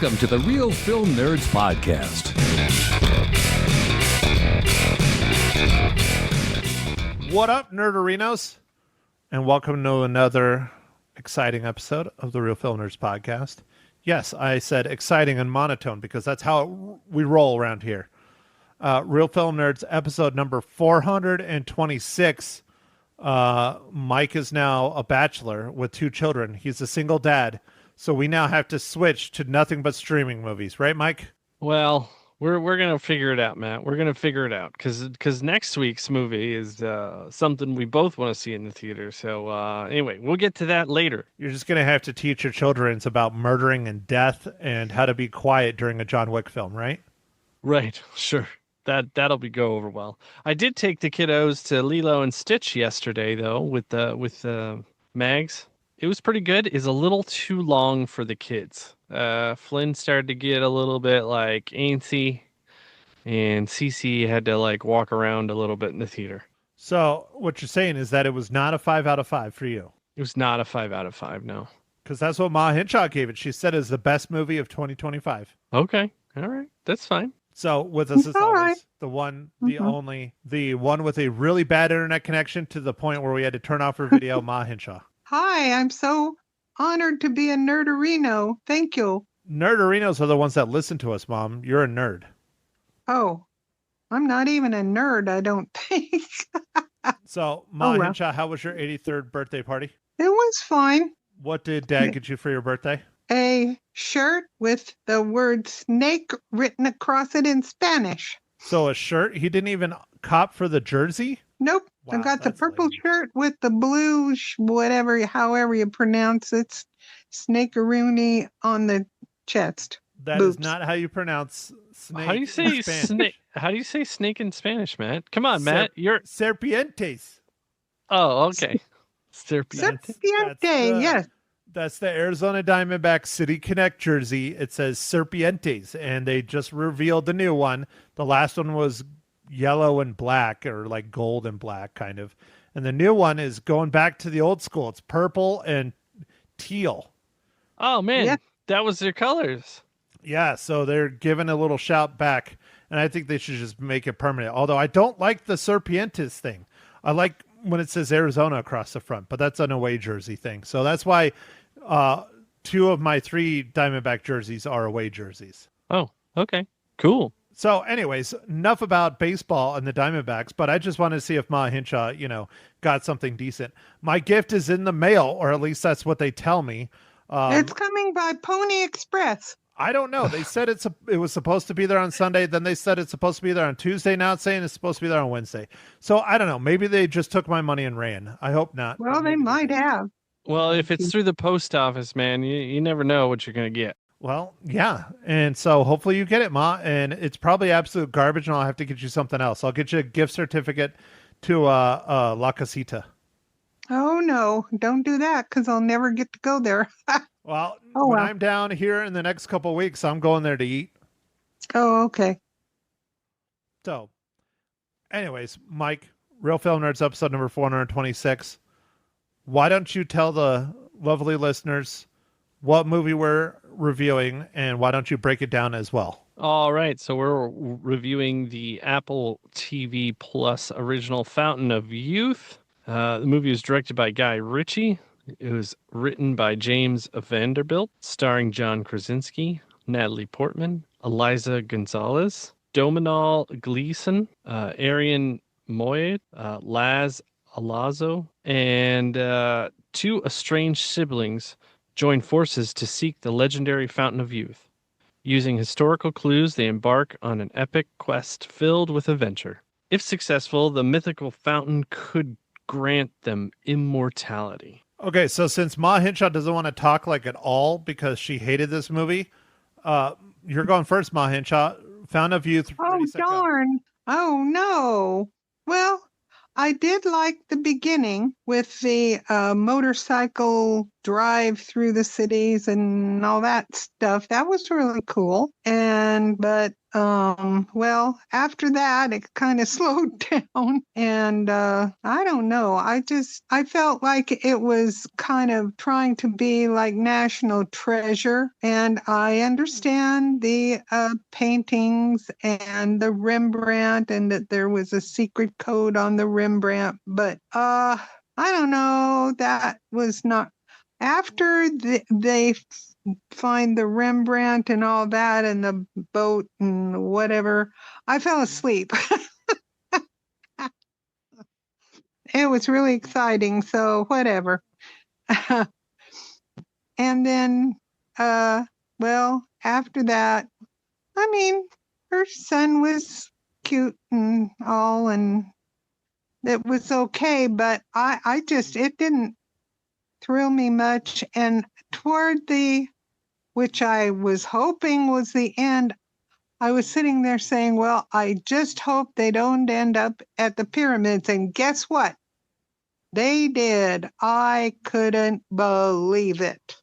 Welcome to the Real Film Nerds Podcast. What up, Nerdarinos? And welcome to another exciting episode of the Real Film Nerds Podcast. Yes, I said exciting and monotone because that's how we roll around here. Real Film Nerds episode number 426. Mike is now a bachelor with 2 children. He's a single dad. So we now have to switch to nothing but streaming movies. Right, Mike? Well, we're going to figure it out, Matt. We're going to figure it out because next week's movie is something we both want to see in the theater. So anyway, we'll get to that later. You're just going to have to teach your children about murdering and death and how to be quiet during a John Wick film, right? Right. Sure. That'll go over well. I did take the kiddos to Lilo and Stitch yesterday, though, with Mags. It was pretty good. It's a little too long for the kids. Flynn started to get a little bit like antsy, and Cece had to like walk around a little bit in the theater. So what you're saying is that it was not a 5 out of 5 for you. It was not a 5 out of 5, no. Because that's what Ma Hinshaw gave it. She said it's the best movie of 2025. Okay. All right. That's fine. So with us as All always, right. the one, the only, the one with a really bad internet connection to the point where we had to turn off her video, Ma Hinshaw. Hi, I'm so honored to be a nerdarino. Thank you. Nerdarinos are the ones that listen to us, Mom. You're a nerd. Oh, I'm not even a nerd, I don't think. So, Ma Oh, well. Hinshaw, how was your 83rd birthday party? It was fine. What did Dad get you for your birthday? A shirt with the word snake written across it in Spanish. So a shirt? He didn't even cop for the jersey? Nope. Wow, I got the that's purple lazy. shirt with the blue, however you pronounce it, snakeroony on the chest. That is Boobs. not how you pronounce snake. How do you in say Spanish. snake? How do you say snake in Spanish, Matt? Come on, Matt. You're Serpientes. Oh, okay. Serpiente. Serpiente, yes. That's the Arizona Diamondback City Connect jersey. It says Serpientes, and they just revealed the new one. The last one was yellow and black, or like gold and black, kind of. And the new one is going back to the old school. It's purple and teal. Oh man, Yeah. that was their colors. Yeah, so they're giving a little shout back, and I think they should just make it permanent. Although I don't like the Serpientes thing. I like when it says Arizona across the front, but that's an away jersey thing. So that's why 2 of my 3 Diamondback jerseys are away jerseys. Oh, okay, cool. So anyways, enough about baseball and the Diamondbacks, but I just wanted to see if Ma Hinshaw, got something decent. My gift is in the mail, or at least that's what they tell me. It's coming by Pony Express. I don't know. They said it was supposed to be there on Sunday. Then they said it's supposed to be there on Tuesday. Now it's saying it's supposed to be there on Wednesday. So I don't know. Maybe they just took my money and ran. I hope not. Well, but they maybe might did. have. Well, if it's through the post office, man, you never know what you're gonna get. Well, yeah. And so hopefully you get it, Ma. And it's probably absolute garbage, and I'll have to get you something else. I'll get you a gift certificate to La Casita. Oh, no, don't do that because I'll never get to go there. Well, Oh, when well. I'm down here in the next couple of weeks, I'm going there to eat. Oh, okay. So, anyways, Mike, Real Film Nerds episode number 426. Why don't you tell the lovely listeners what movie we're reviewing, and why don't you break it down as well? All right, so we're reviewing the Apple TV Plus original Fountain of Youth. The movie was directed by Guy Ritchie. It was written by James Vanderbilt, starring John Krasinski, Natalie Portman, Eiza González, Domhnall Gleeson, Arian Moayed, Laz Alazo, and 2 estranged siblings join forces to seek the legendary Fountain of Youth. Using historical clues, they embark on an epic quest filled with adventure. If successful, the mythical fountain could grant them immortality. Okay, so since Ma Hinshaw doesn't want to talk like at all because she hated this movie, you're going first, Ma Hinshaw. Fountain of Youth. Oh, ready, set, go. darn. Oh, no. Well, I did like the beginning with the motorcycle drive through the cities and all that stuff. That was really cool. But well, after that, it kind of slowed down. And I don't know. I felt like it was kind of trying to be like National Treasure. And I understand the paintings and the Rembrandt, and that there was a secret code on the Rembrandt. But I don't know. That was not after they find the Rembrandt and all that and the boat and whatever. I fell asleep. It was really exciting, so whatever. And then, well, after that, I mean, her son was cute and all, and it was okay, but it didn't thrill me much. And toward which I was hoping was the end, I was sitting there saying, well, I just hope they don't end up at the pyramids. And guess what? They did. I couldn't believe it.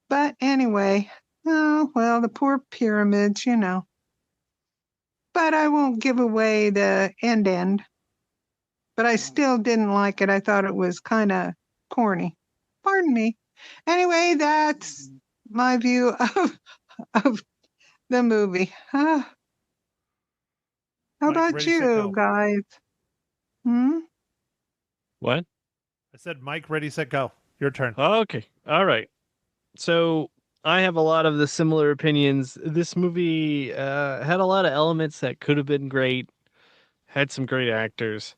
But anyway, oh, well, the poor pyramids, you know. But I won't give away the end. But I still didn't like it. I thought it was kind of corny. Pardon me. Anyway, that's my view of the movie. How Mike, about ready, set, you go. guys? What? I said, Mike, ready, set, go. Your turn. Okay. All right. So I have a lot of the similar opinions. This movie had a lot of elements that could have been great, had some great actors.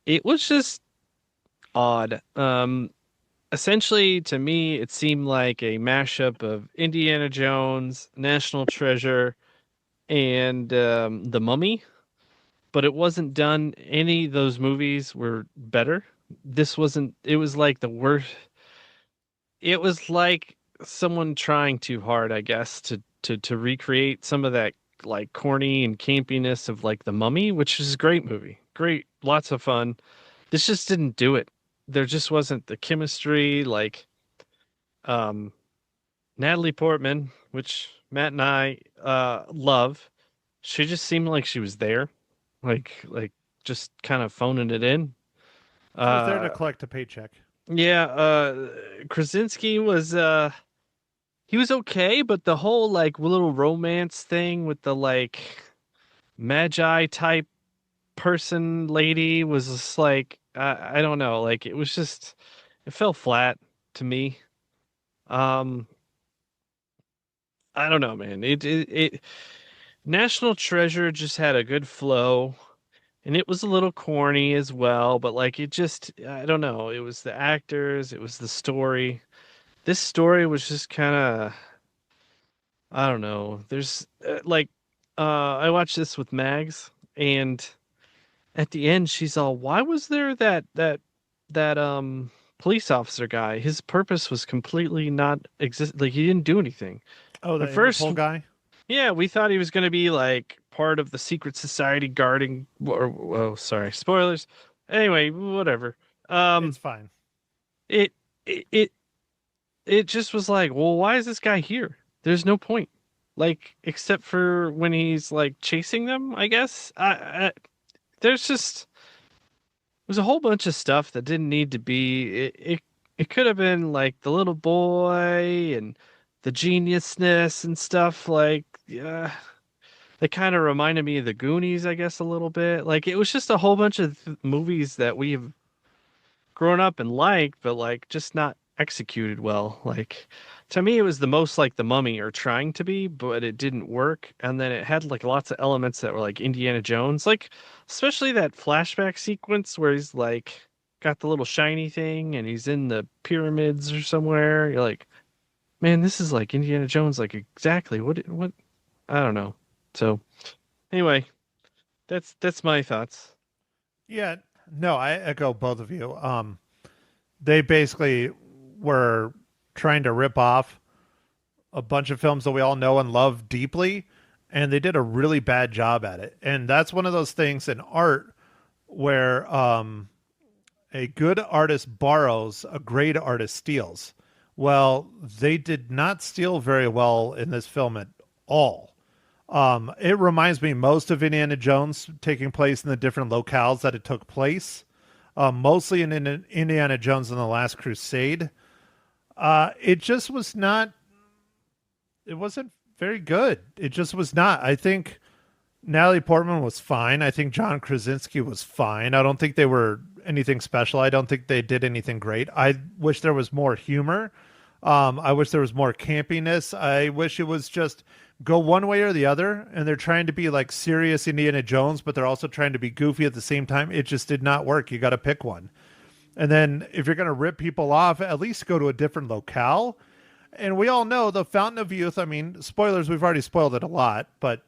It was just odd. Essentially, to me, it seemed like a mashup of Indiana Jones, National Treasure, and The Mummy. But it wasn't done. Any of those movies were better. This wasn't. It was like the worst. It was like someone trying too hard, I guess, to recreate some of that like corny and campiness of like The Mummy, which is a great movie. Great, lots of fun. This just didn't do it. There just wasn't the chemistry, like Natalie Portman, which Matt and I love. She just seemed like she was there, like just kind of phoning it in. She was there to collect a paycheck. Yeah, Krasinski was he was okay, but the whole like little romance thing with the like magi type person lady was just like I don't know, like it was just it fell flat to me. I don't know, man. It National Treasure just had a good flow, and it was a little corny as well, but like it just I don't know, it was the actors, it was the story. This story was just kind of I don't know. There's I watched this with Mags, and at the end she's all, "Why was there that police officer guy? His purpose was completely not exist. Like he didn't do anything." Oh, the At first, Interpol guy? yeah, we thought he was going to be like part of the secret society guarding. Or oh, sorry, spoilers. Anyway, whatever. It's fine. It it it it just was like, well, why is this guy here? There's no point, like except for when he's like chasing them. I guess there's just there's a whole bunch of stuff that didn't need to be. It could have been like the little boy and the geniusness and stuff. Like, yeah, they kind of reminded me of the Goonies, I guess, a little bit. Like, it was just a whole bunch of movies that we've grown up and liked, but like just not executed well. Like, to me, it was the most like The Mummy or trying to be, but it didn't work. And then it had like lots of elements that were like Indiana Jones, like especially that flashback sequence where he's like got the little shiny thing and he's in the pyramids or somewhere. You're like, man, this is like Indiana Jones, like exactly what I don't know. So anyway, that's my thoughts. Yeah, no, I echo both of you. They basically were trying to rip off a bunch of films that we all know and love deeply, and they did a really bad job at it. And that's one of those things in art where a good artist borrows, a great artist steals. Well, they did not steal very well in this film at all. It reminds me most of Indiana Jones taking place in the different locales that it took place, mostly in Indiana Jones and the Last Crusade. It just was not, it wasn't very good. It just was not. I think Natalie Portman was fine. I think John Krasinski was fine. I don't think they were anything special. I don't think they did anything great. I wish there was more humor. I wish there was more campiness. I wish it was just go one way or the other. And they're trying to be like serious Indiana Jones, but they're also trying to be goofy at the same time. It just did not work. You got to pick one. And then if you're going to rip people off, at least go to a different locale. And we all know the Fountain of Youth. I mean, spoilers, we've already spoiled it a lot, but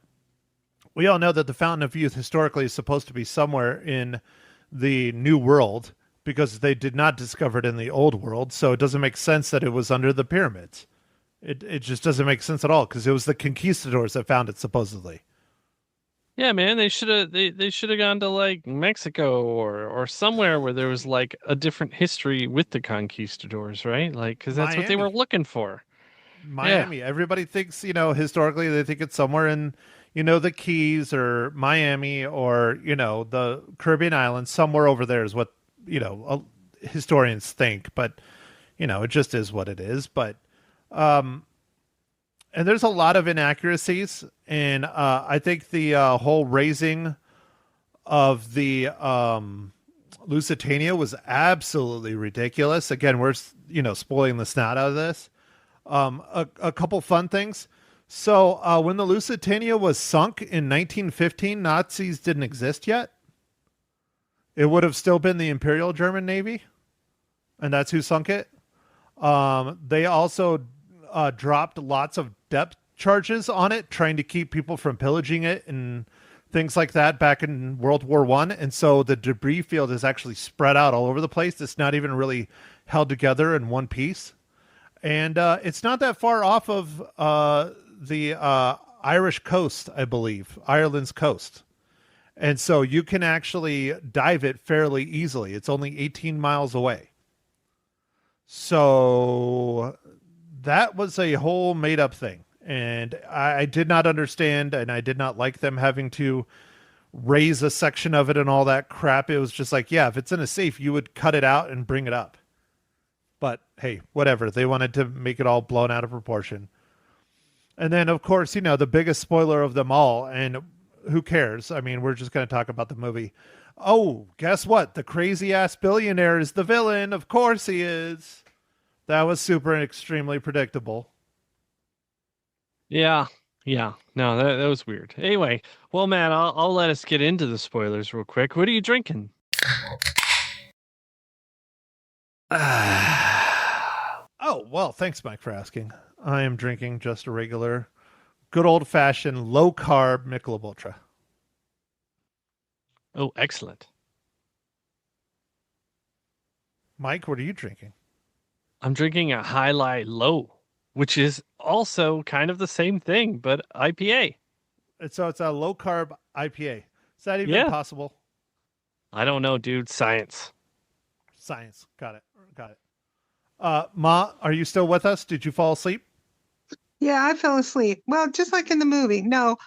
we all know that the Fountain of Youth historically is supposed to be somewhere in the New World because they did not discover it in the Old World. So it doesn't make sense that it was under the pyramids. It just doesn't make sense at all because it was the conquistadors that found it supposedly. Yeah, man, they should have gone to like Mexico or somewhere where there was like a different history with the conquistadors, right? Like because that's what they were looking for. Miami. Yeah. Everybody thinks, historically they think it's somewhere in, the Keys or Miami or, the Caribbean islands, somewhere over there is what, historians think, but, it just is what it is. But, and there's a lot of inaccuracies. And I think the whole raising of the Lusitania was absolutely ridiculous. Again, we're, spoiling the snot out of this. A couple fun things. So when the Lusitania was sunk in 1915, Nazis didn't exist yet. It would have still been the Imperial German Navy. And that's who sunk it. They also dropped lots of depth charges on it, trying to keep people from pillaging it and things like that back in World War I. And so the debris field is actually spread out all over the place. It's not even really held together in one piece. And it's not that far off of the Irish coast, I believe, Ireland's coast. And so you can actually dive it fairly easily. It's only 18 miles away. So that was a whole made up thing. And I did not understand, and I did not like them having to raise a section of it and all that crap. It was just like, yeah, if it's in a safe, you would cut it out and bring it up. But hey, whatever. They wanted to make it all blown out of proportion. And then, of course, the biggest spoiler of them all, and who cares? I mean, we're just going to talk about the movie. Oh, guess what? The crazy-ass billionaire is the villain. Of course he is. That was super and extremely predictable. Yeah. No, that was weird. Anyway, well, man, I'll let us get into the spoilers real quick. What are you drinking? Oh, well, thanks, Mike, for asking. I am drinking just a regular, good old-fashioned, low-carb Michelob Ultra. Oh, excellent. Mike, what are you drinking? I'm drinking a High Light Low, which is also kind of the same thing, but IPA. So it's a low-carb IPA. Is that even possible? I don't know, dude. Science. Got it. Ma, are you still with us? Did you fall asleep? Yeah, I fell asleep. Well, just like in the movie. No.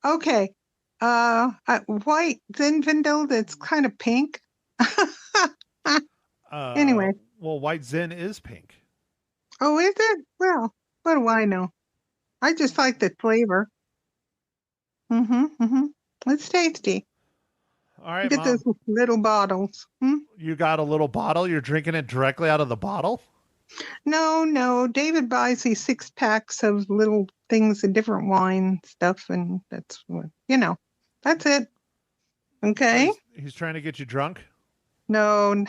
Okay. White Zinfandel that's kind of pink. Anyway. Well, White Zin is pink. Oh, is it? Well, what do I know? I just like the flavor. It's tasty. All right, you get Mom. those little bottles. You got a little bottle? You're drinking it directly out of the bottle? No. David buys these 6-packs of little things of different wine stuff, and that's what, that's it. Okay? He's trying to get you drunk? No,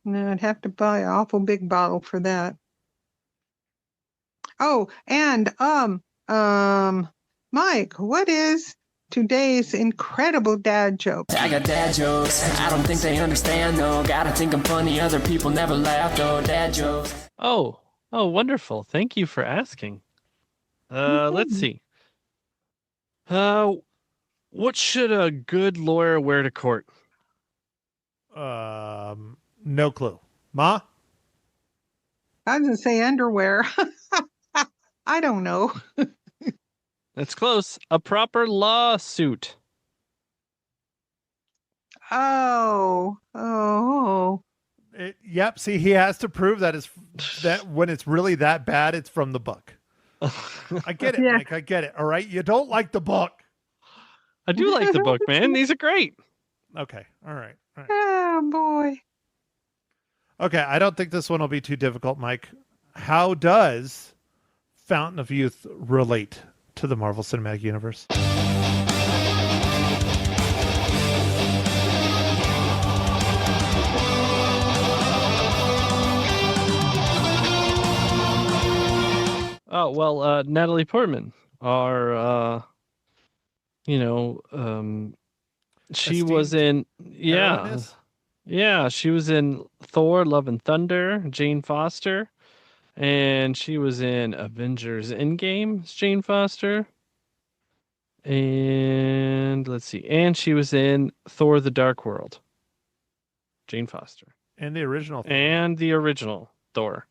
I'd have to buy an awful big bottle for that. Oh, and Mike, what is today's incredible dad joke? I got dad jokes. I don't think they understand though. Gotta think I'm funny. Other people never laugh though. Dad jokes. Oh, wonderful. Thank you for asking. Let's see. What should a good lawyer wear to court? No clue. Ma? I was going to say underwear. I don't know. That's close. A proper lawsuit. Oh. Yep. See, he has to prove that when it's really that bad, it's from the book. I get it, Yeah. Mike. I get it. All right. You don't like the book. I do like the book, man. These are great. Okay. All right. Oh, boy. Okay. I don't think this one will be too difficult, Mike. How does Fountain of Youth relate to the Marvel Cinematic Universe? Oh, well, Natalie Portman, our, she was in, heroiness? yeah, she was in Thor, Love and Thunder, Jane Foster, and she was in Avengers Endgame, as Jane Foster. And let's see, and she was in Thor: The Dark World, Jane Foster. And the original Thor. And the original Thor.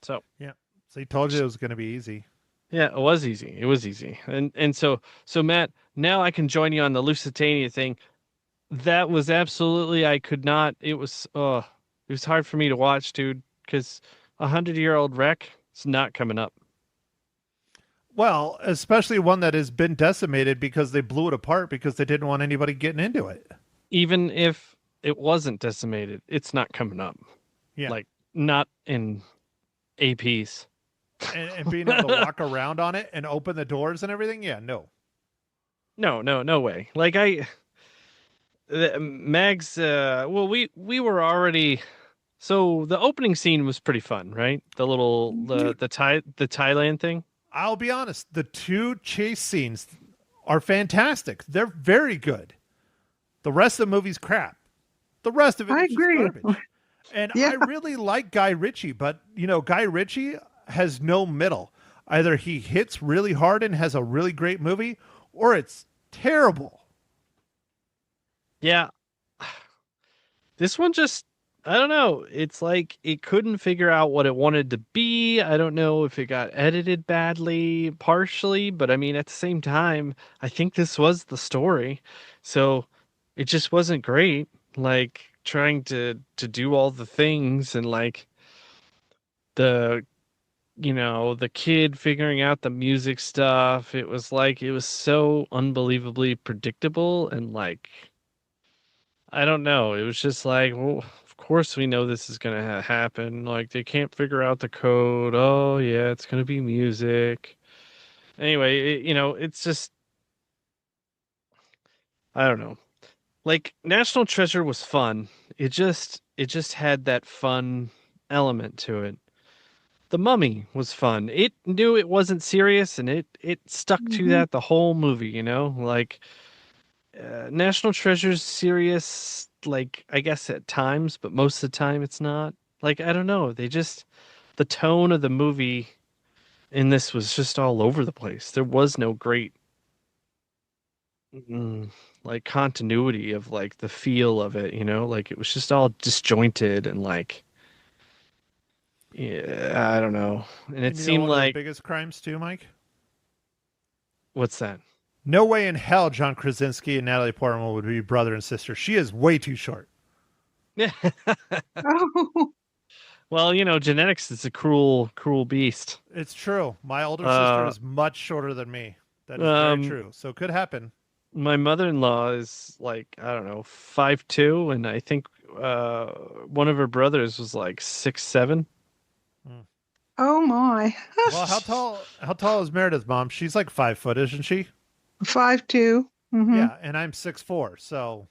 So yeah, so he told you it was going to be easy. Yeah, it was easy. It was easy. And so Matt, now I can join you on the Lusitania thing. That was absolutely, I could not. It was hard for me to watch, dude, because 100-year-old wreck is not coming up. Well, especially one that has been decimated because they blew it apart because they didn't want anybody getting into it. Even if it wasn't decimated, it's not coming up. Yeah. Like, not in a piece. And being able to walk around on it and open the doors and everything? Yeah, no. No way. Like, Mags, we were already... So, the opening scene was pretty fun, right? The little, the Thailand thing? I'll be honest, the two chase scenes are fantastic. They're very good. The rest of the movie's crap. The rest of it is just garbage. And I really like Guy Ritchie, but, Guy Ritchie has no middle. Either he hits really hard and has a really great movie, or it's terrible. Yeah. This one just, I don't know. It's like it couldn't figure out what it wanted to be. I don't know if it got edited badly, partially, but I mean, at the same time, I think this was the story. So it just wasn't great. Like, trying to do all the things, and like the kid figuring out the music stuff. It was so unbelievably predictable, and like, I don't know. It was just like, well, of course we know this is going to happen. Like, they can't figure out the code. Oh yeah, it's going to be music. Anyway, it's just, I don't know. Like, National Treasure was fun. It just had that fun element to it. The Mummy was fun. It knew it wasn't serious, and it stuck to that the whole movie, Like, National Treasure's serious, like, I guess at times, but most of the time it's not. Like, I don't know. The tone of the movie in this was just all over the place. There was no great like continuity of like the feel of it, like it was just all disjointed and like, yeah, I don't know. And it seemed like the biggest crimes too, Mike. What's that? No way in hell John Krasinski and Natalie Portman would be brother and sister. She is way too short. Yeah. Oh. Well, genetics is a cruel beast. It's true. My older sister is much shorter than me. That is very true. So it could happen. My mother-in-law is like, I don't know, 5'2", and I think one of her brothers was like 6'7". Oh my. Well, how tall is Meredith's mom? She's like 5 foot, isn't she? 5'2". Mm-hmm. Yeah, and I'm 6'4", so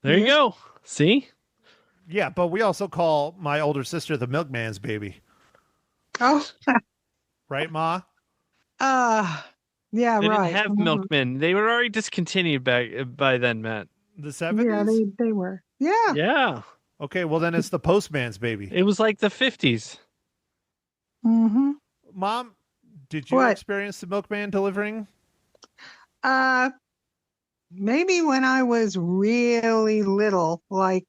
there you go. See? Yeah, but we also call my older sister the milkman's baby. Oh. Right, Ma? Yeah, they right. Didn't have milkmen. They were already discontinued by then, Matt. The 70s? Yeah, they were. Yeah. Yeah. Okay, well then it's the postman's baby. It was like the 50s. Mm-hmm. Mom, did you experience the milkman delivering? maybe when I was really little, like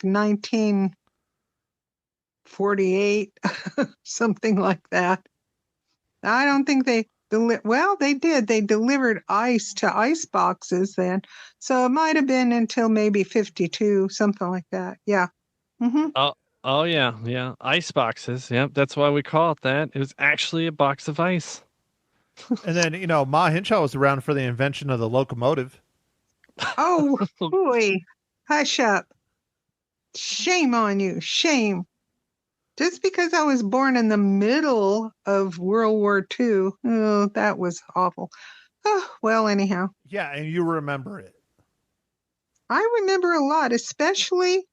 1948, something like that. I don't think they well, they did. They delivered ice to ice boxes then. So it might have been until maybe 52, something like that. Yeah. Mm-hmm. Oh yeah, yeah. Ice boxes. Yep, that's why we call it that. It was actually a box of ice. And then, Ma Hinshaw was around for the invention of the locomotive. Oh, boy. Hush up. Shame on you. Shame. Just because I was born in the middle of World War II, oh, that was awful. Oh, well, anyhow. Yeah, and you remember it. I remember a lot, especially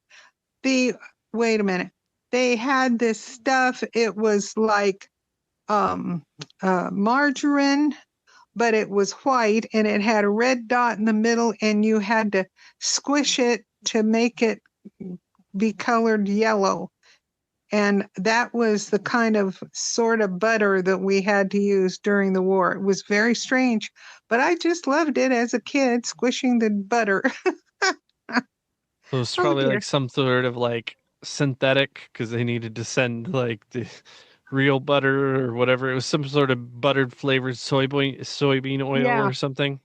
wait a minute. They had this stuff. It was like margarine, but it was white and it had a red dot in the middle, and you had to squish it to make it be colored yellow. And that was the kind of sort of butter that we had to use during the war. It was very strange, but I just loved it as a kid, squishing the butter. So it's Oh, probably dear. like some sort of like synthetic because they needed to send like the real butter or whatever. It was some sort of buttered flavored soybean oil Yeah. or something.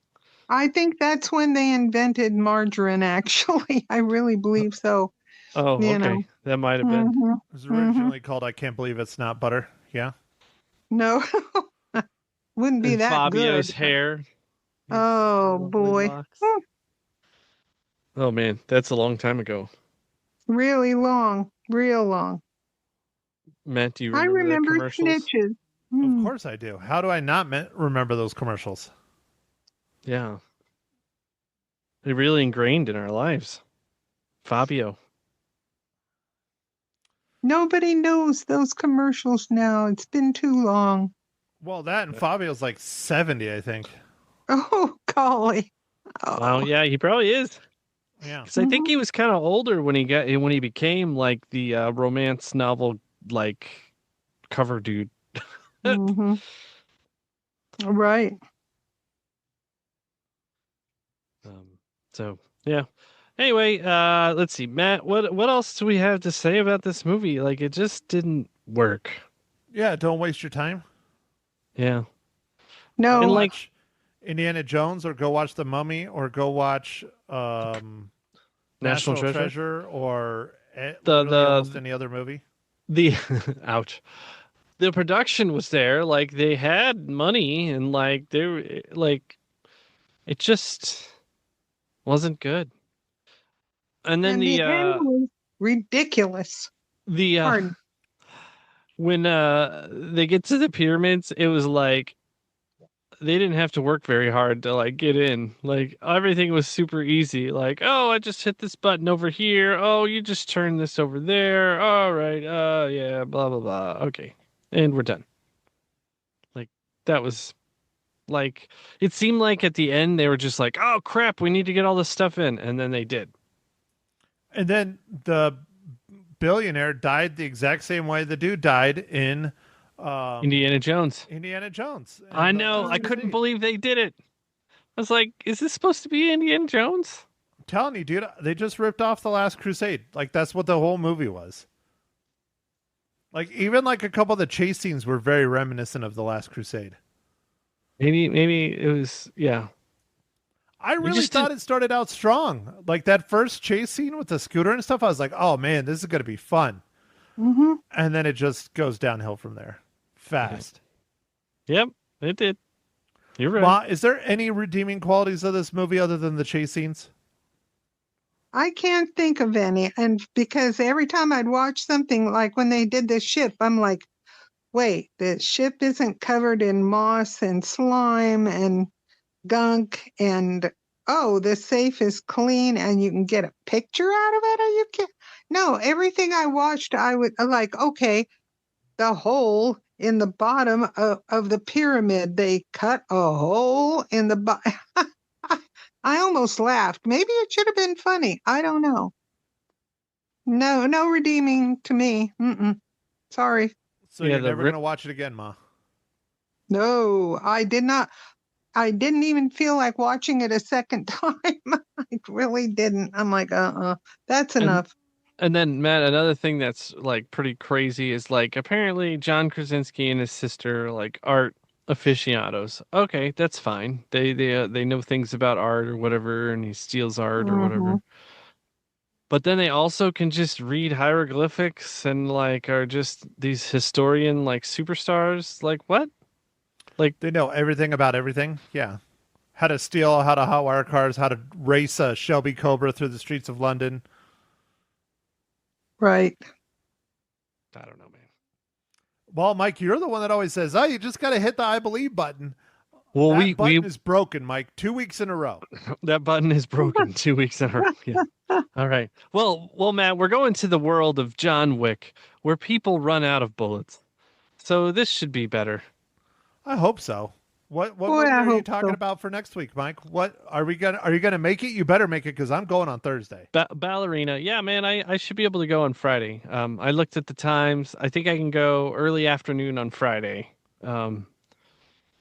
I think that's when they invented margarine, actually. I really believe so. Oh, You okay. know. That might have been. Mhm. It was originally called I Can't Believe It's Not Butter. Yeah. No, wouldn't be And that Fabio's good. hair. His Oh, lovely boy. locks. Oh man, that's a long time ago. Really long, real long. Matt, do you I remember the remember commercials? snitches. Of Hmm. course I do. How do I not remember those commercials? Yeah. They really ingrained in our lives. Fabio. Nobody knows those commercials now. It's been too long. Well, that and Fabio's like 70, I think. Oh, golly. Oh. Wow, yeah, he probably is. Yeah. Because I think he was kind of older when he became like the romance novel like cover dude. Mhm. Right. So yeah. Anyway, let's see, Matt. What else do we have to say about this movie? Like, it just didn't work. Yeah, don't waste your time. Yeah. No. Go And like, watch Indiana Jones or go watch The Mummy or go watch National National Treasure? or The- literally the- almost any other movie. the ouch. The production was there. Like, they had money, and like they were like, it just wasn't good. And then And the end was ridiculous. the Pardon. when they get to the pyramids, it was like they didn't have to work very hard to like get in. Like, everything was super easy. Like, oh, I just hit this button over here. Oh, you just turn this over there. All right. Yeah, blah blah blah. Okay. And we're done. Like, that was like, it seemed like at the end they were just like, oh crap, we need to get all this stuff in, and then they did. And then the billionaire died the exact same way the dude died in Indiana Jones. Indiana Jones. And I the know. Last I couldn't Crusade. believe they did it. I was like, is this supposed to be Indiana Jones? I'm telling you, dude, they just ripped off The Last Crusade. Like, that's what the whole movie was. Like, even like a couple of the chase scenes were very reminiscent of The Last Crusade. Maybe it was, yeah. I really just thought it started out strong. Like that first chase scene with the scooter and stuff, I was like, oh man, this is going to be fun. Mm-hmm. And then it just goes downhill from there. Fast. Yep, it did. You're right. Ma, is there any redeeming qualities of this movie other than the chase scenes? I can't think of any. And because every time I'd watch something like when they did the ship, I'm like, wait, the ship isn't covered in moss and slime and gunk, and oh, the safe is clean and you can get a picture out of it. Are you kidding? No, everything I watched, I would like, okay, the hole in the bottom of the pyramid, they cut a hole in the bottom. I almost laughed. Maybe it should have been funny. I don't know. No redeeming to me. Mm-mm. Sorry. So Yeah, you're the never rip- going to watch it again, Ma. No, I did not. I didn't even feel like watching it a second time. I really didn't. I'm like, that's enough. And then, Matt, another thing that's like pretty crazy is like apparently John Krasinski and his sister like art aficionados. Okay, that's fine. They know things about art or whatever, and he steals art or whatever. But then they also can just read hieroglyphics and like are just these historian like superstars. Like what? Like They know everything about everything. Yeah. How to steal, how to hotwire cars, how to race a Shelby Cobra through the streets of London. Right. I don't know, man. Well, Mike, you're the one that always says, "Oh, you just got to hit the I believe button." Well, That button is broken, Mike. 2 weeks in a row. that button is broken 2 weeks in a row. Yeah. All right. Well, Matt, we're going to the world of John Wick, where people run out of bullets. So this should be better. I hope so. What Boy, movie I are you hope talking so. about for next week, Mike? What are you gonna make it? You better make it because I'm going on Thursday. Ballerina. Yeah, man, I should be able to go on Friday. I looked at the times. I think I can go early afternoon on Friday.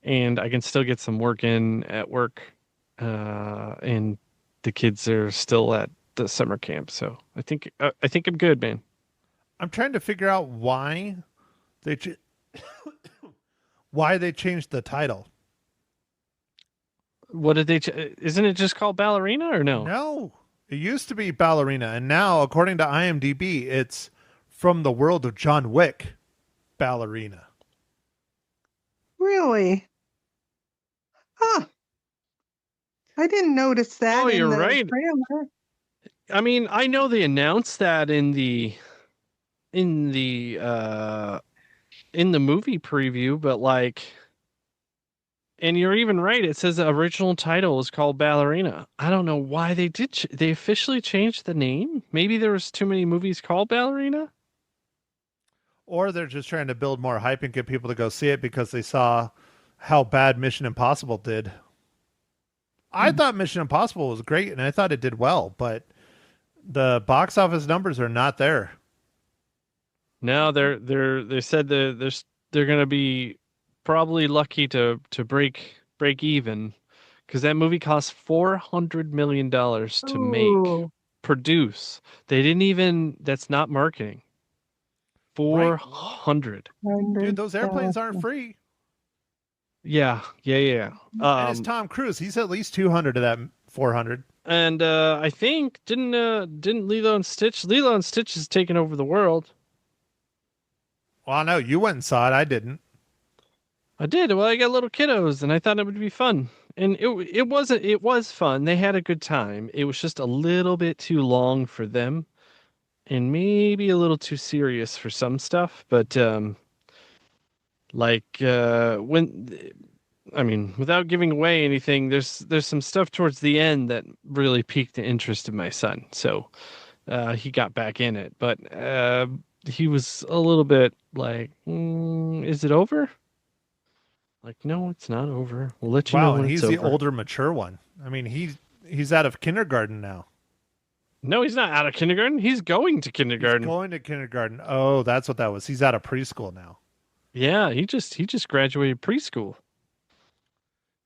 And I can still get some work in at work. And the kids are still at the summer camp. So I think I'm good, man. I'm trying to figure out why they why they changed the title. What did they? Isn't it just called Ballerina or no? No, it used to be Ballerina, and now, according to IMDb, it's From the World of John Wick, Ballerina. Really? Huh. I didn't notice that Oh, in you're the right. trailer. I mean, I know they announced that in the movie preview, but like, and you're even right. It says the original title is called Ballerina. I don't know why they did. They officially changed the name. Maybe there was too many movies called Ballerina. Or they're just trying to build more hype and get people to go see it because they saw how bad Mission Impossible did. I thought Mission Impossible was great, and I thought it did well, but the box office numbers are not there. No, they said they're going to be probably lucky to break even because that movie cost $400 million to make, produce. They didn't even. That's not marketing. 400. Dude, those airplanes aren't free. Yeah. And it's Tom Cruise. He's at least 200 of that 400. And I think didn't Lilo and Stitch? Lilo and Stitch has taken over the world. Well, I know you went and saw it. I didn't. I did. Well, I got little kiddos, and I thought it would be fun. And it wasn't. It was fun. They had a good time. It was just a little bit too long for them, and maybe a little too serious for some stuff. But without giving away anything, there's some stuff towards the end that really piqued the interest of my son. So he got back in it, but he was a little bit like, "Is it over?" Like, no, it's not over. We'll let you know when and it's he's the over. older, mature one. I mean, he's out of kindergarten now. No, he's not out of kindergarten. He's going to kindergarten. He's going to kindergarten. Oh, that's what that was. He's out of preschool now. Yeah, he just graduated preschool.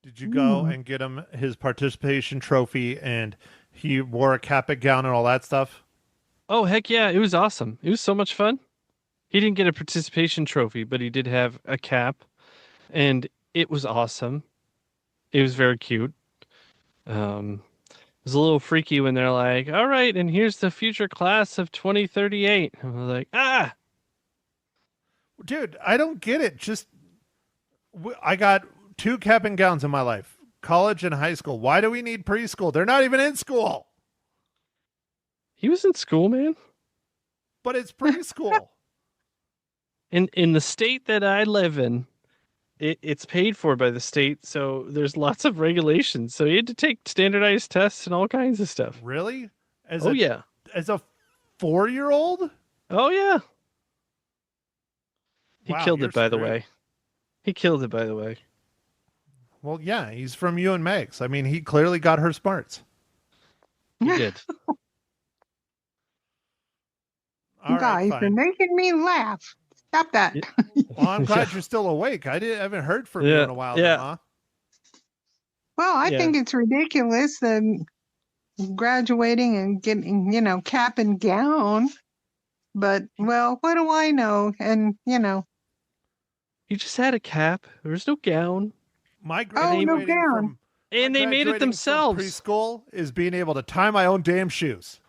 Did you go and get him his participation trophy and he wore a cap and gown and all that stuff? Oh, heck yeah. It was awesome. It was so much fun. He didn't get a participation trophy, but he did have a cap, and it was awesome. It was very cute. It was a little freaky when they're like, all right, and here's the future class of 2038. And I was like, ah! Dude, I don't get it. I got 2 cap and gowns in my life, college and high school. Why do we need preschool? They're not even in school. He was in school, man. But it's preschool. In the state that I live in, it's paid for by the state, so there's lots of regulations. So he had to take standardized tests and all kinds of stuff. Really? As a 4-year-old? Oh yeah. He Wow, killed you're it, by the screwed. way. He killed it, by the way. Well, yeah, he's from you and Meg's. I mean, he clearly got her smarts. He did. All right, Guys, fine. you're making me laugh. Stop that. Well, I'm glad you're still awake. I haven't heard from you in a while. Yeah. Huh? Well, I Yeah. think it's ridiculous that graduating and getting, cap and gown. But, well, what do I know? And, You just had a cap. There was no gown. My no graduating gown. from And my they made it graduating from themselves. preschool is being able to tie my own damn shoes.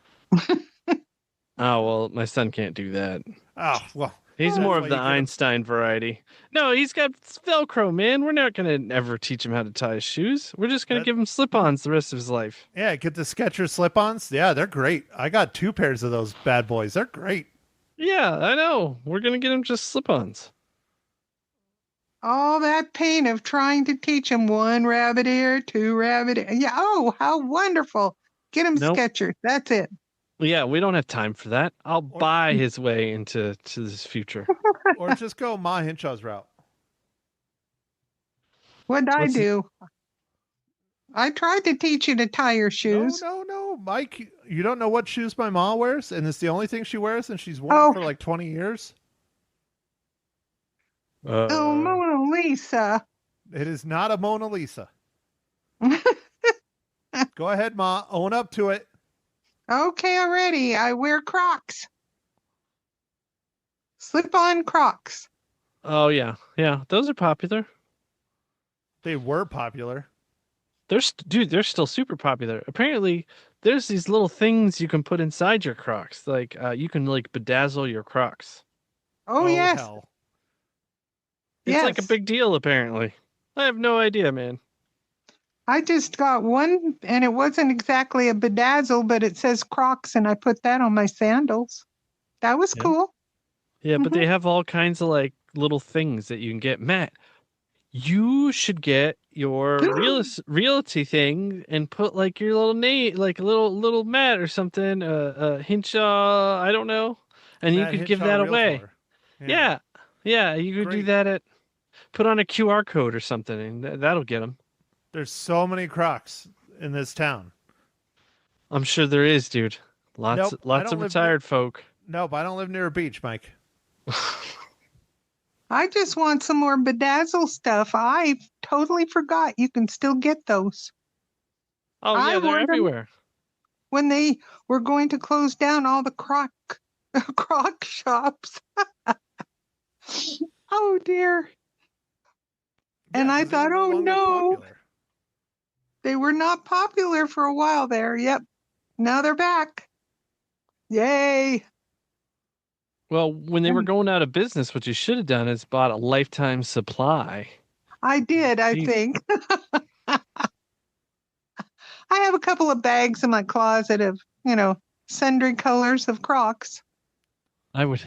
Oh, well, my son can't do that. Oh, well. He's that's more why of you the get him- Einstein variety. No, he's got Velcro, man. We're not going to ever teach him how to tie his shoes. We're just going to That- give him slip-ons the rest of his life. Yeah, get the Skechers slip-ons. Yeah, they're great. I got 2 pairs of those bad boys. They're great. Yeah, I know. We're going to get him just slip-ons. All that pain of trying to teach him 1 rabbit ear, 2 rabbit ear. Yeah. Oh, how wonderful. Get him Nope. Skechers. That's it. Yeah, we don't have time for that. I'll buy his way into this future. Or just go Ma Hinshaw's route. What'd I What's the- do? I tried to teach you to tie your shoes. No, Mike. You don't know what shoes my mom wears, and it's the only thing she wears, and she's worn Oh. for like 20 years. Oh, Mona Lisa. It is not a Mona Lisa. Go ahead, Ma. Own up to it. Okay, already. I wear Crocs. Slip-on Crocs. Oh, yeah. Yeah, those are popular. They were popular. They're still super popular. Apparently, there's these little things you can put inside your Crocs. Like, you can, like, bedazzle your Crocs. Oh, yes. Hell. It's like a Yes. big deal, apparently. I have no idea, man. I just got one, and it wasn't exactly a bedazzle, but it says Crocs, and I put that on my sandals. That was Yeah. cool. Yeah, but they have all kinds of, like, little things that you can get. Matt, you should get your realty thing and put, like, your little name, like a little Matt or something, Hinshaw, I don't know. And Matt you could give Hinshaw that away. Realtor. Yeah, you could do Great. that put on a QR code or something, and that'll get them. There's so many Crocs in this town. I'm sure there is, dude. Lots Nope, I of don't live retired folk. Nope, I don't live near a beach, Mike. I just want some more bedazzle stuff. I totally forgot you can still get those. Oh I yeah, they're want 'em. everywhere. When they were going to close down all the Croc shops. Oh, dear. And I 'cause they thought, were oh, longer no. popular. They were not popular for a while there. Yep. Now they're back. Yay. Well, when they were going out of business, what you should have done is bought a lifetime supply. I did, I Jeez. think. I have a couple of bags in my closet of, sundry colors of Crocs. I would.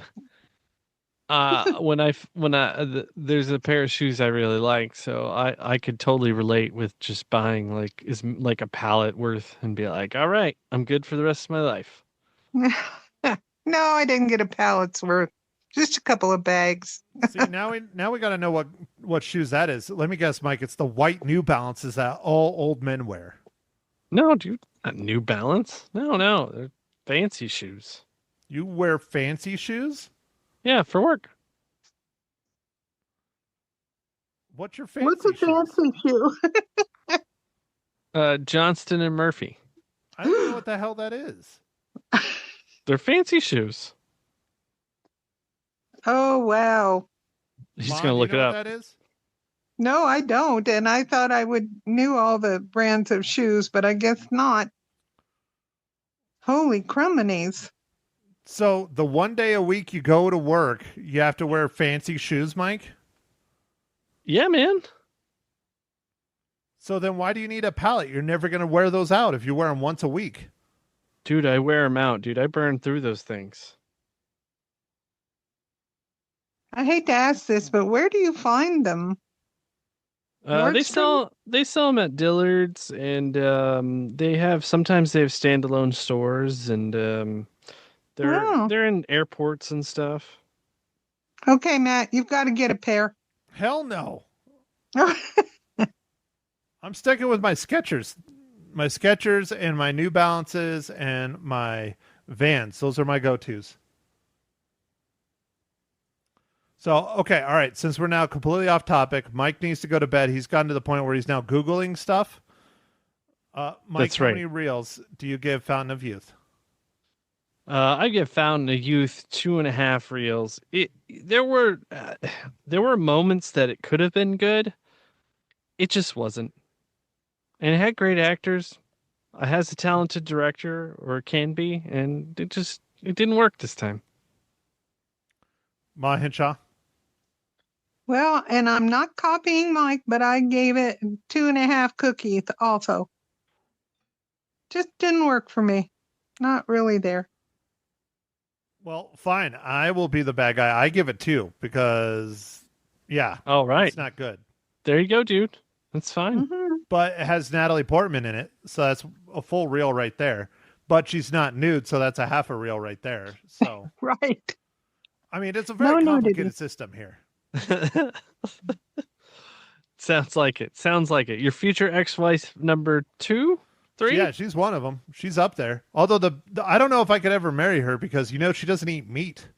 There's a pair of shoes I really like, so I could totally relate with just buying like a pallet worth and be like, all right, I'm good for the rest of my life. No, I didn't get a pallet's worth. Just a couple of bags. See, now we got to know what shoes that is. Let me guess, Mike. It's the white New Balances that all old men wear. No, dude, not New Balance. No, they're fancy shoes. You wear fancy shoes? Yeah, for work. What's your fancy What's a fancy shoe? Johnston and Murphy. I don't know what the hell that is. They're fancy shoes. Oh, wow. He's Mom, gonna you look it know up. what that is? No, I don't. And I thought I would knew all the brands of shoes, but I guess not. Holy crumbinies. So the one day a week you go to work, you have to wear fancy shoes, Mike? Yeah, man. So then why do you need a pallet? You're never going to wear those out if you wear them once a week. Dude, I wear them out. Dude, I burn through those things. I hate to ask this, but where do you find them? They Nordstrom? sell them at Dillard's, and sometimes they have standalone stores, and Oh. they're in airports and stuff. Okay, Matt, you've got to get a pair. Hell no. I'm sticking with my Skechers. My Skechers and my New Balances and my Vans. Those are my go-tos. So, okay, all right. Since we're now completely off topic, Mike needs to go to bed. He's gotten to the point where he's now Googling stuff. Mike, That's how right. many reels do you give Fountain of Youth? I give Fountain of Youth 2.5 reels. There were moments that it could have been good. It just wasn't, and it had great actors. It has a talented director, or it can be, and it didn't work this time. Ma Hinshaw? Well, and I'm not copying Mike, but I gave it 2.5 cookies also. Just didn't work for me. Not really there. Well, fine. I will be the bad guy. I give it 2 because, yeah, All right, it's not good. there you go, dude. That's fine. Mhm. But it has Natalie Portman in it, so that's a full reel right there. But she's not nude, so that's a half a reel right there. So, Right. I mean, it's a very No complicated nudity. system here. Sounds like it. Sounds like it. Your future ex-wife number 2, 3? Yeah, she's one of them. She's up there. Although I don't know if I could ever marry her because she doesn't eat meat.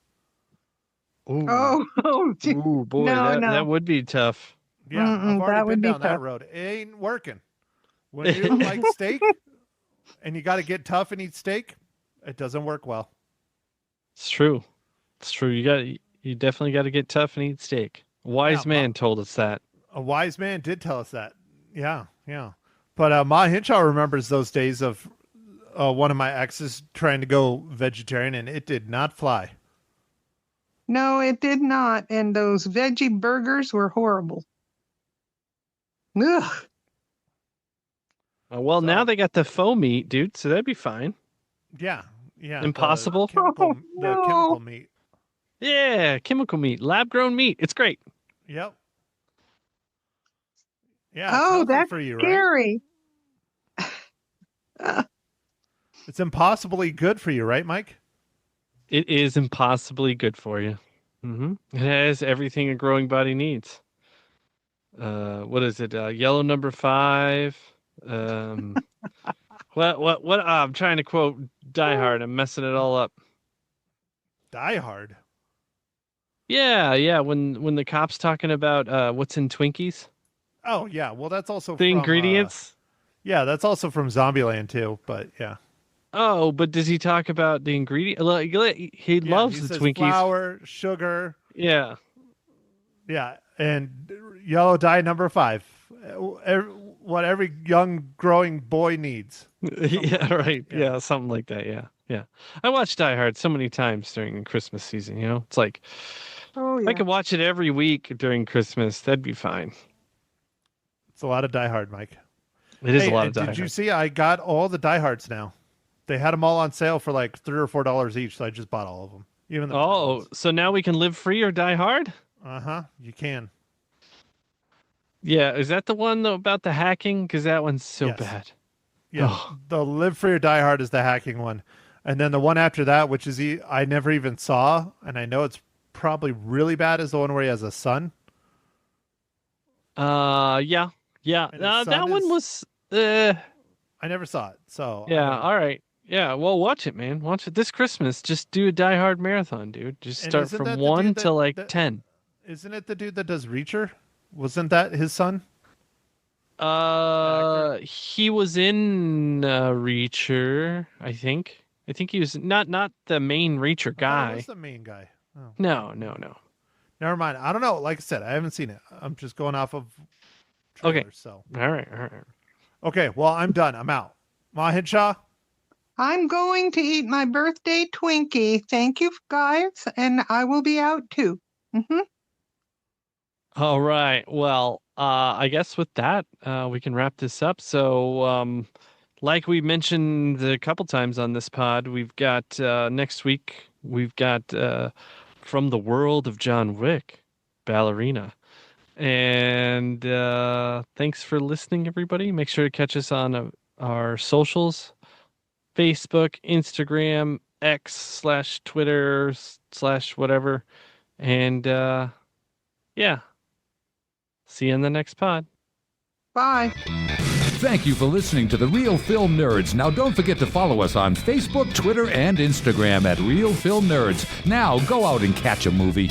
Ooh. Oh, gee. Ooh, boy, No, no. that would be tough. Yeah, Mm-mm, I've already that would been be down that tough. road. It ain't working. When you like steak and you got to get tough and eat steak, it doesn't work well. It's true. It's true. You definitely got to get tough and eat steak. A wise Yeah, man told us that. A wise man did tell us that. Yeah, yeah. But Ma Hinshaw remembers those days of one of my exes trying to go vegetarian, and it did not fly. No, it did not. And those veggie burgers were horrible. Ugh. Well, now they got the faux meat, dude, so that'd be fine. Yeah, yeah. Impossible? The chemical No. meat. Yeah, chemical meat, lab-grown meat. It's great. Yep. Yeah. It's Oh, healthy that's for you, right? scary. It's impossibly good for you, right, Mike? It is impossibly good for you. It has everything a growing body needs. What is it? Yellow number 5. What? I'm trying to quote Die Hard. I'm messing it all up. Die Hard. Yeah. When the cop's talking about what's in Twinkies, Oh yeah. Well, that's also the from, ingredients. yeah, that's also from Zombieland too. But yeah. Oh, but does he talk about the ingredient? He Yeah, loves he the says Twinkies. flour, sugar. Yeah. Yeah, and yellow dye number 5. What every young growing boy needs. Yeah, right. Yeah. Yeah, something like that. Yeah. I watched Die Hard so many times during Christmas season, you know? It's like, Oh, if yeah. I could watch it every week during Christmas, that'd be fine. It's a lot of Die Hard, Mike. It is Hey, a lot and of Die did you Hard. see? I got all the Die Hards now. They had them all on sale for like $3 or $4 each, so I just bought all of them. Even the Oh, so now we can live free or die hard? You can. Yeah, is that the one though about the hacking? Because that one's so Yes. bad. Yeah, Oh. the Live Free or Die Hard is the hacking one, and then the one after that, which is I never even saw, and I know it's probably really bad, is the one where he has a son. Yeah. And his That son one is- was. I never saw it, so I Yeah. don't know. All right. Yeah. Well, watch it, man. Watch it this Christmas. Just do a Die Hard marathon, dude. Just And start isn't from that the 1 dude to like that- 10. Isn't it the dude that does Reacher? Wasn't that his son? He was in Reacher, I think. I think he was not the main Reacher I thought it guy. was the main guy. Oh. No. Never mind. I don't know. Like I said, I haven't seen it. I'm just going off of Okay. trailers. So All right. okay. Well, I'm done. I'm out. Ma Hinshaw. I'm going to eat my birthday Twinkie. Thank you, guys. And I will be out too. All right. Well, I guess with that, we can wrap this up. So, like we mentioned a couple times on this pod, we've got next week, we've got From the World of John Wick, Ballerina. And thanks for listening, everybody. Make sure to catch us on our socials, Facebook, Instagram, X/Twitter/whatever. And yeah. See you in the next pod. Bye. Thank you for listening to The Real Film Nerds. Now, don't forget to follow us on Facebook, Twitter, and Instagram at Real Film Nerds. Now, go out and catch a movie.